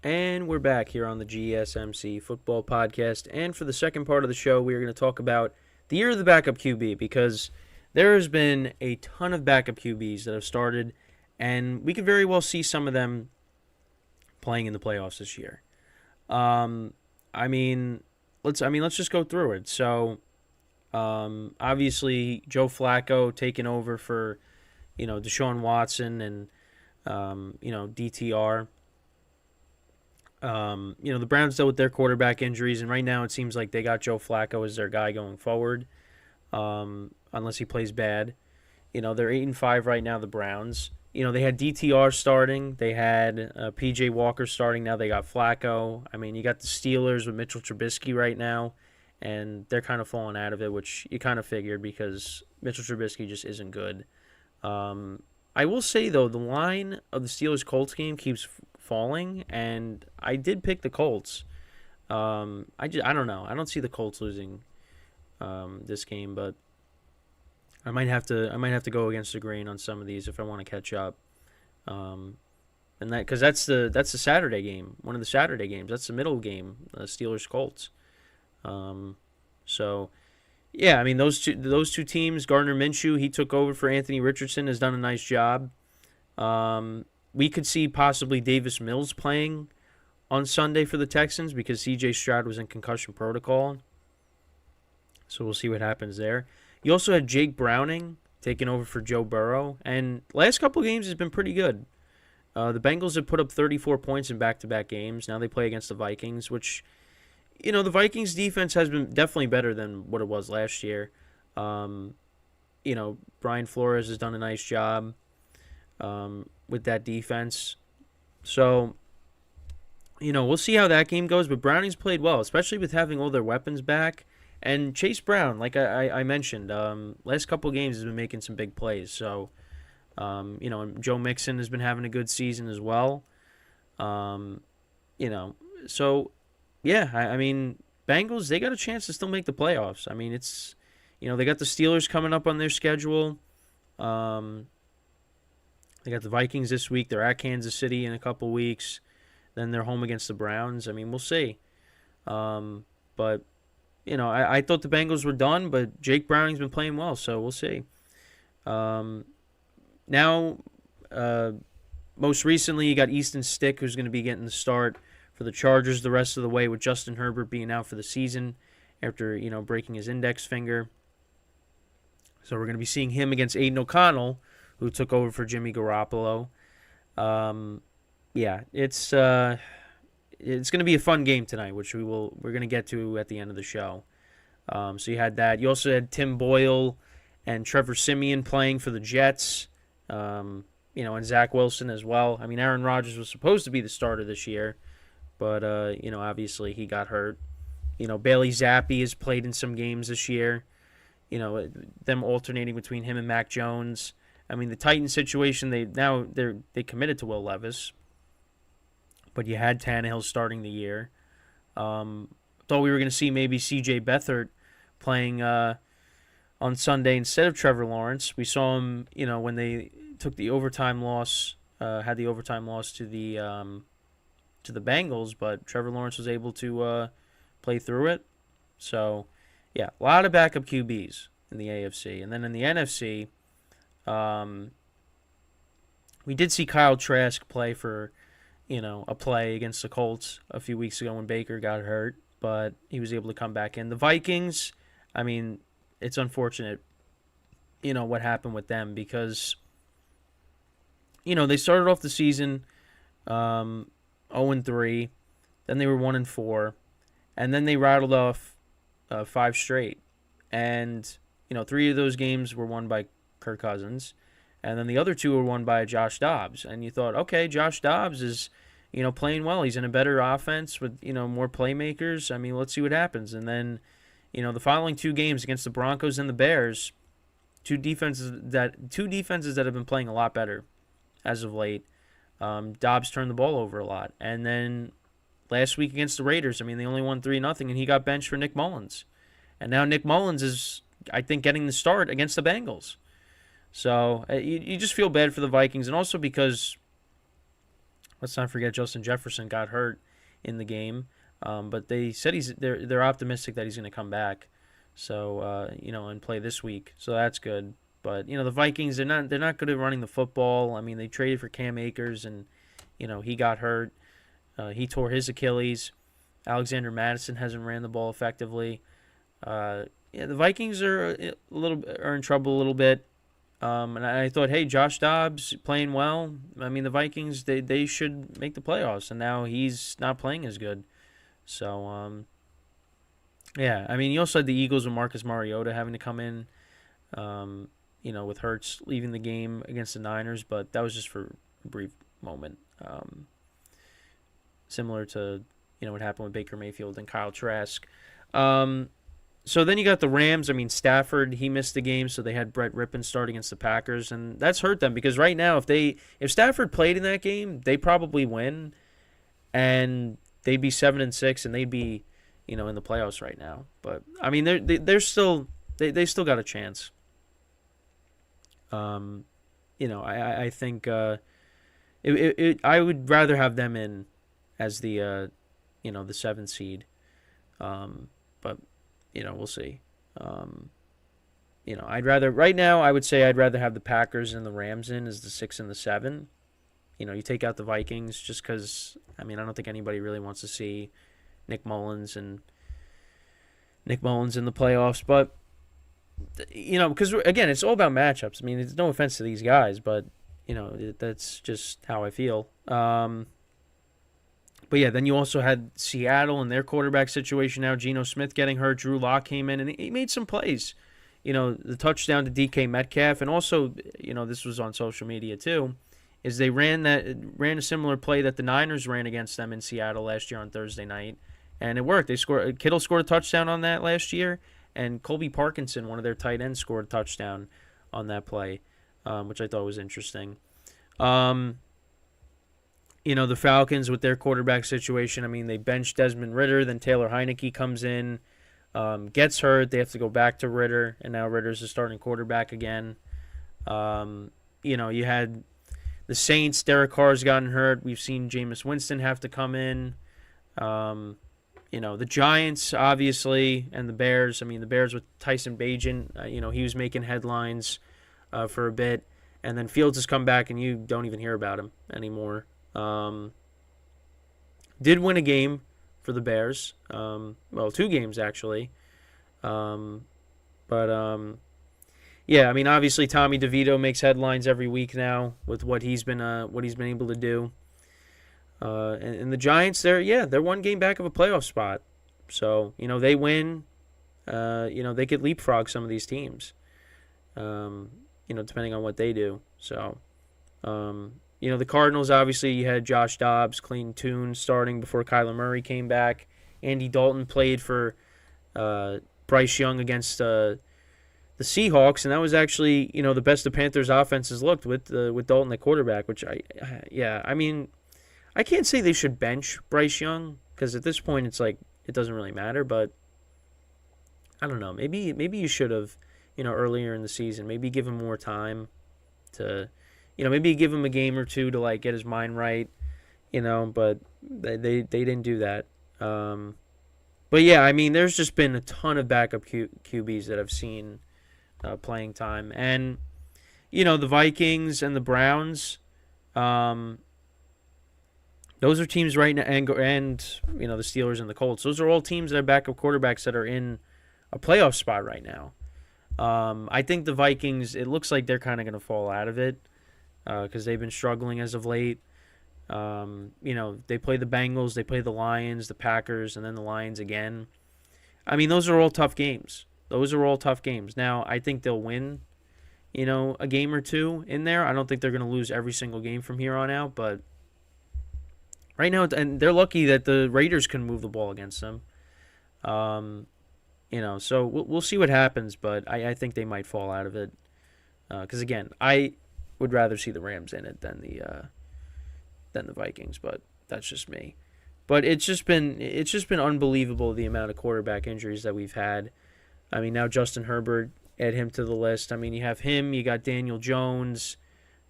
And we're back here on the GSMC football podcast. And for the second part of the show, we are going to talk about the year of the backup QB because there has been a ton of backup QBs that have started, and we could very well see some of them playing in the playoffs this year. Um, I mean, let's just go through it. So, obviously, Joe Flacco taking over for Deshaun Watson and DTR. The Browns dealt with their quarterback injuries, and right now it seems like they got Joe Flacco as their guy going forward, unless he plays bad. They're 8-5 right now, the Browns. They had DTR starting. They had PJ Walker starting. Now they got Flacco. I mean, you got the Steelers with Mitchell Trubisky right now, and they're kind of falling out of it, which you kind of figured because Mitchell Trubisky just isn't good. I will say, though, the line of the Steelers-Colts game keeps falling, and I did pick the Colts. I don't know. I don't see the Colts losing this game, but I might have to go against the grain on some of these if I want to catch up. And that because that's the Saturday game, one of the Saturday games. That's the middle game, Steelers Colts. So yeah, I mean those two teams. Gardner Minshew, he took over for Anthony Richardson, has done a nice job. We could see possibly Davis Mills playing on Sunday for the Texans because C.J. Stroud was in concussion protocol. So we'll see what happens there. You also had Jake Browning taking over for Joe Burrow, and last couple of games has been pretty good. The Bengals have put up 34 points in back-to-back games. Now they play against the Vikings, which, the Vikings defense has been definitely better than what it was last year. Brian Flores has done a nice job with that defense. So, we'll see how that game goes, but Browning's played well, especially with having all their weapons back. And Chase Brown, like I mentioned, last couple of games has been making some big plays. So, and Joe Mixon has been having a good season as well. So, yeah, I mean, Bengals, they got a chance to still make the playoffs. I mean, it's, they got the Steelers coming up on their schedule. They got the Vikings this week. They're at Kansas City in a couple weeks. Then they're home against the Browns. I mean, we'll see. But I thought the Bengals were done, but Jake Browning's been playing well, so we'll see. Now, most recently, you got Easton Stick, who's going to be getting the start for the Chargers the rest of the way, with Justin Herbert being out for the season after, breaking his index finger. So we're going to be seeing him against AidenO'Connell, who took over for Jimmy Garoppolo. Yeah, it's going to be a fun game tonight, which we're going to get to at the end of the show. So you had that. You also had Tim Boyle and Trevor Siemian playing for the Jets. And Zach Wilson as well. I mean, Aaron Rodgers was supposed to be the starter this year, but obviously he got hurt. Bailey Zappi has played in some games this year. Them alternating between him and Mac Jones. I mean, the Titans situation, they committed to Will Levis, but you had Tannehill starting the year. Thought we were going to see maybe C.J. Beathard playing on Sunday instead of Trevor Lawrence. We saw him, when they took the overtime loss, had the overtime loss to the Bengals, but Trevor Lawrence was able to play through it. So, yeah, a lot of backup QBs in the AFC. And then in the NFC, we did see Kyle Trask play for, a play against the Colts a few weeks ago when Baker got hurt, but he was able to come back in. The Vikings, I mean, it's unfortunate, what happened with them because, they started off the season 0-3, then they were 1-4, and then they rattled off 5 straight. And, 3 of those games were won by Kirk Cousins, and then the other 2 were won by Josh Dobbs. And you thought, okay, Josh Dobbs is, playing well. He's in a better offense with, more playmakers. I mean, let's see what happens. And then, the following 2 games against the Broncos and the Bears, two defenses that have been playing a lot better as of late. Dobbs turned the ball over a lot. And then last week against the Raiders, I mean, they only won 3-0, and he got benched for Nick Mullins. And now Nick Mullins is, I think, getting the start against the Bengals. So you just feel bad for the Vikings, and also because let's not forget Justin Jefferson got hurt in the game, but they said they're optimistic that he's going to come back, so and play this week. So that's good. But the Vikings, they're not good at running the football. I mean, they traded for Cam Akers, and he got hurt. He tore his Achilles. Alexander Madison hasn't ran the ball effectively. The Vikings are in trouble a little bit. And I thought, hey, Josh Dobbs playing well. I mean, the Vikings, they should make the playoffs, and now he's not playing as good. So, yeah. I mean, you also had the Eagles with Marcus Mariota having to come in, with Hurts leaving the game against the Niners, but that was just for a brief moment. Similar to, what happened with Baker Mayfield and Kyle Trask. So then you got the Rams. I mean, Stafford, he missed the game, so they had Brett Rippon start against the Packers, and that's hurt them because right now, if Stafford played in that game, they probably win, and they'd be 7-6, and they'd be, in the playoffs right now. But I mean, they're still they still got a chance. I think I would rather have them in as the the 7th seed, but. We'll see. I'd rather right now. I would say I'd rather have the Packers and the Rams in as the 6 and the 7. You take out the Vikings just because. I mean, I don't think anybody really wants to see Nick Mullins in the playoffs. But because again, it's all about matchups. I mean, it's no offense to these guys, but that's just how I feel. But yeah, then you also had Seattle and their quarterback situation now. Geno Smith getting hurt. Drew Lock came in, and he made some plays. The touchdown to DK Metcalf, and also, this was on social media too, is they ran a similar play that the Niners ran against them in Seattle last year on Thursday night, and it worked. Kittle scored a touchdown on that last year, and Colby Parkinson, one of their tight ends, scored a touchdown on that play, which I thought was interesting. The Falcons with their quarterback situation, I mean, they benched Desmond Ridder, then Taylor Heineke comes in, gets hurt. They have to go back to Ridder, and now Ridder's the starting quarterback again. You had the Saints, Derek Carr's gotten hurt. We've seen Jameis Winston have to come in. The Giants, obviously, and the Bears. I mean, the Bears with Tyson Bagent, he was making headlines for a bit. And then Fields has come back, and you don't even hear about him anymore. Did win a game for the Bears. 2 games actually. Yeah, I mean, obviously Tommy DeVito makes headlines every week now with what he's been able to do. And the Giants, they're 1 game back of a playoff spot. So they win. They could leapfrog some of these teams. Depending on what they do. So. The Cardinals, obviously, you had Josh Dobbs, Clayton Tune starting before Kyler Murray came back. Andy Dalton played for Bryce Young against the Seahawks, and that was actually, the best the Panthers' offenses looked with Dalton at quarterback, which I mean, I can't say they should bench Bryce Young, because at this point it's like, it doesn't really matter, but I don't know. Maybe you should have, earlier in the season, maybe give him more time to... maybe give him a game or two to like get his mind right, but they didn't do that. But yeah, I mean, there's just been a ton of backup QBs that I've seen playing time, and the Vikings and the Browns, those are teams right now, and the Steelers and the Colts. Those are all teams that have backup quarterbacks that are in a playoff spot right now. I think the Vikings, it looks like they're kind of going to fall out of it. Because they've been struggling as of late. They play the Bengals, they play the Lions, the Packers, and then the Lions again. I mean, those are all tough games. Now, I think they'll win, a game or two in there. I don't think they're going to lose every single game from here on out, but right now, and they're lucky that the Raiders can move the ball against them. So we'll see what happens, but I think they might fall out of it. Because, again, I would rather see the Rams in it than the Vikings, but that's just me. But it's just been unbelievable the amount of quarterback injuries that we've had. I mean, now Justin Herbert, add him to the list. I mean, you have him, you got Daniel Jones,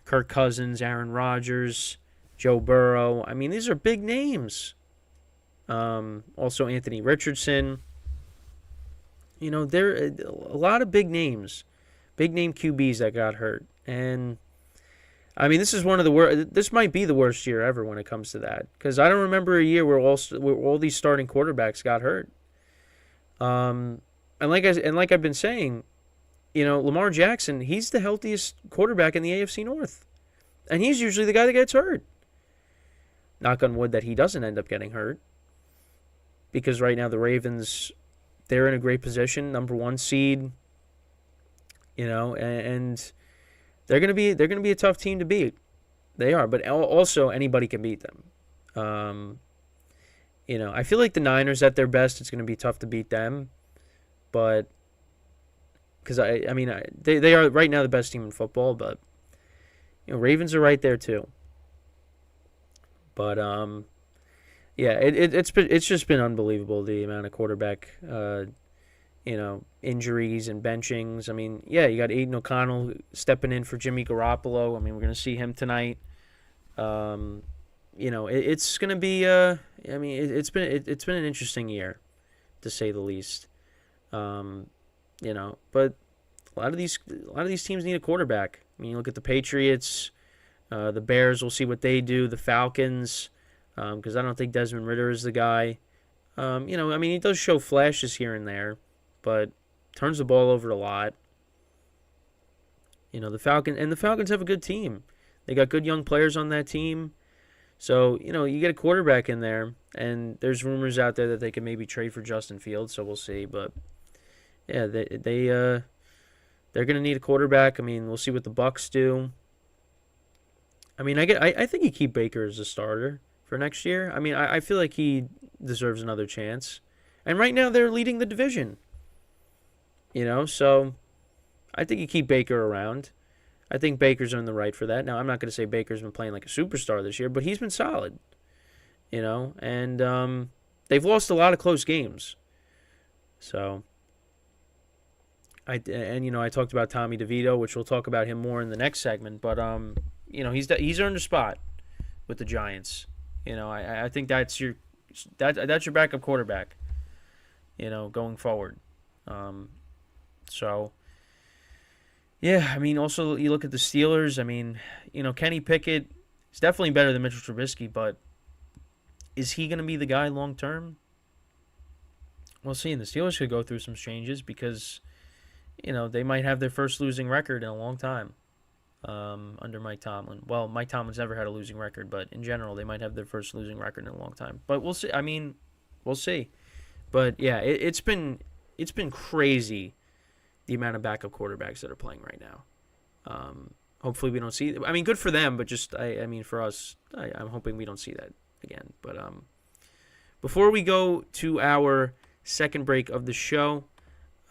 Kirk Cousins, Aaron Rodgers, Joe Burrow. I mean, these are big names. Also Anthony Richardson. There are a lot of big names, big name QBs that got hurt. And I mean, this is one of the worst. This might be the worst year ever when it comes to that, because I don't remember a year where all these starting quarterbacks got hurt. And like I've been saying, Lamar Jackson, he's the healthiest quarterback in the AFC North, and he's usually the guy that gets hurt. Knock on wood that he doesn't end up getting hurt, because right now the Ravens, they're in a great position, number 1 seed. And they're gonna be a tough team to beat. They are, but also anybody can beat them. I feel like the Niners at their best, it's gonna be tough to beat them, but because they are right now the best team in football, but Ravens are right there too. But yeah, it's just been unbelievable, the amount of quarterback injuries and benchings. I mean, yeah, you got AidenO'Connell stepping in for Jimmy Garoppolo. I mean, we're gonna see him tonight. It's gonna be it's been an interesting year, to say the least. But a lot of these teams need a quarterback. I mean, you look at the Patriots, the Bears. We'll see what they do. The Falcons, because I don't think Desmond Ridder is the guy. He does show flashes here and there, but turns the ball over a lot. The Falcons have a good team. They got good young players on that team. So, you get a quarterback in there, and there's rumors out there that they can maybe trade for Justin Fields, so we'll see. But yeah, they're going to need a quarterback. I mean, we'll see what the Bucs do. I mean, I think you keep Baker as a starter for next year. I mean, I feel like he deserves another chance. And right now they're leading the division. So I think you keep Baker around. I think Baker's earned the right for that. Now, I'm not going to say Baker's been playing like a superstar this year, but he's been solid. And they've lost a lot of close games. So I talked about Tommy DeVito, which we'll talk about him more in the next segment, but he's earned a spot with the Giants. I think that's your backup quarterback, going forward. So yeah, I mean, also you look at the Steelers. I mean, Kenny Pickett is definitely better than Mitchell Trubisky, but is he going to be the guy long term? We'll see. And the Steelers could go through some changes because they might have their first losing record in a long time under Mike Tomlin. Well, Mike Tomlin's never had a losing record, but in general, they might have their first losing record in a long time. But we'll see. I mean, we'll see. But yeah, it's been crazy, the amount of backup quarterbacks that are playing right now. Hopefully we don't see. I mean, good for them, but just I mean for us, I'm hoping we don't see that again. But before we go to our second break of the show,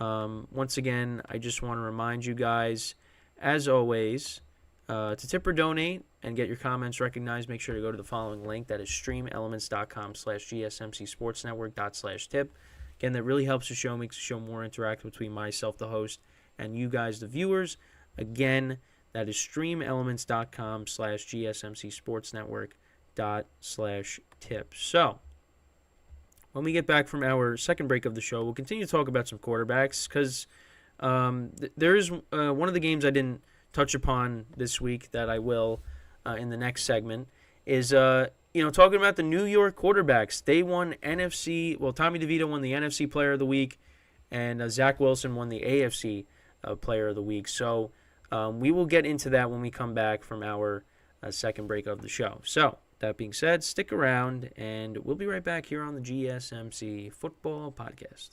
once again, I just want to remind you guys, as always, to tip or donate and get your comments recognized, make sure to go to the following link. That is streamelements.com/gsmcsportsnetwork./tip. Again, that really helps the show, makes the show more interactive between myself, the host, and you guys, the viewers. Again, that is streamelements.com/gsmcsportsnetwork./tip. So, when we get back from our second break of the show, we'll continue to talk about some quarterbacks, because there is one of the games I didn't touch upon this week that I will in the next segment is talking about the New York quarterbacks. They won NFC. Well, Tommy DeVito won the NFC Player of the Week, and Zach Wilson won the AFC Player of the Week. So we will get into that when we come back from our second break of the show. So that being said, stick around, and we'll be right back here on the GSMC Football Podcast.